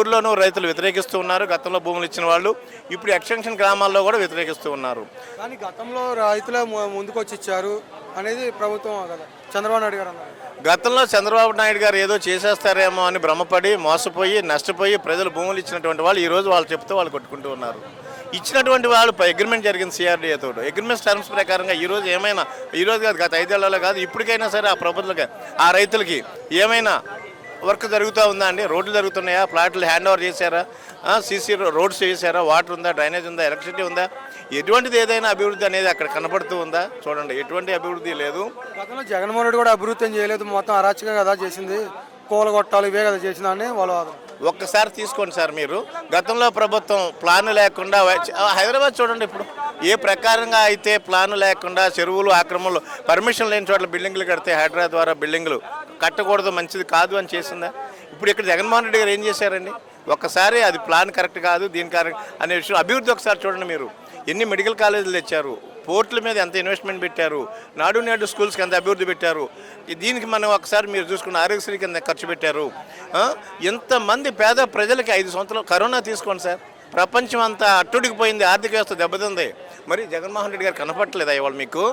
ఊర్లోనూ రైతులు వ్యతిరేకిస్తూ ఉన్నారు. గతంలో భూములు ఇచ్చిన వాళ్ళు ఇప్పుడు ఎక్స్టెన్షన్ గ్రామాల్లో కూడా వ్యతిరేకిస్తూ ఉన్నారు. కానీ గతంలో రైతులే ముందుకు వచ్చి ఇచ్చారు అనేది ప్రభుత్వం కదా చంద్రబాబు నాయుడు గారు అన్నారు. గతంలో చంద్రబాబు నాయుడు గారు ఏదో చేసేస్తారేమో అని భ్రమపడి మోసపోయి నష్టపోయి ప్రజలు భూములు ఇచ్చినటువంటి వాళ్ళు ఈరోజు వాళ్ళు చెప్తూ వాళ్ళు కొట్టుకుంటూ ఉన్నారు. ఇచ్చినటువంటి వాళ్ళు అగ్రిమెంట్ జరిగింది సిఆర్డీఏ తోడు. అగ్రిమెంట్ టర్మ్స్ ప్రకారంగా ఈరోజు ఏమైనా ఈరోజు కాదు గత 5 ఏళ్లలో కాదు ఇప్పటికైనా సరే ఆ ప్రభుత్వాలకి ఆ రైతులకి ఏమైనా వర్క్ జరుగుతూ ఉందా అండి? రోడ్లు జరుగుతున్నాయా? ప్లాట్లు హ్యాండ్ ఓవర్ చేశారా? సీసీ రోడ్స్ చేశారా? వాటర్ ఉందా? డ్రైనేజ్ ఉందా? ఎలక్ట్రిసిటీ ఉందా? ఎటువంటిది ఏదైనా అభివృద్ధి అనేది అక్కడ కనపడుతూ ఉందా? చూడండి, ఎటువంటి అభివృద్ధి లేదు. గతంలో జగన్మోహన్ రెడ్డి కూడా అభివృద్ధి ఏం చేయలేదు, మొత్తం అరాచకంగా కదా చేసింది, కూలగొట్టాలి ఇవే కదా చేసిందని వాళ్ళ వాదన. ఒక్కసారి తీసుకోండి సార్, మీరు గతంలో ప్రభుత్వం ప్లాన్ లేకుండా హైదరాబాద్ చూడండి, ఇప్పుడు ఏ ప్రకారంగా అయితే ప్లాన్ లేకుండా చెరువులు ఆక్రమణలు పర్మిషన్ లేని చోట్ల బిల్డింగ్లు కడితే హైదరాబాద్ ద్వారా బిల్డింగ్లు కట్టకూడదు మంచిది కాదు అని చేసిందా? ఇప్పుడు ఇక్కడ జగన్మోహన్ రెడ్డి గారు ఏం చేశారండి? ఒక్కసారి అది ప్లాన్ కరెక్ట్ కాదు దీని అనే విషయం అభివృద్ధి ఒకసారి చూడండి. మీరు ఎన్ని మెడికల్ కాలేజీలు తెచ్చారు, పోర్టుల మీద ఎంత ఇన్వెస్ట్మెంట్ పెట్టారు, నాడు నేడు స్కూల్స్కి ఎంత అభివృద్ధి పెట్టారు, దీనికి మనం ఒకసారి మీరు చూసుకున్న ఆరోగ్యశ్రీకి ఎంత ఖర్చు పెట్టారు. ఎంతమంది పేద ప్రజలకి 5 సంవత్సరాలు కరోనా తీసుకోండి సార్, ప్రపంచం అంతా అట్టుడికిపోయింది, ఆర్థిక వ్యవస్థ దెబ్బతింది. మరి జగన్మోహన్ రెడ్డి గారు కనపట్టలేదా ఇవాళ మీకు?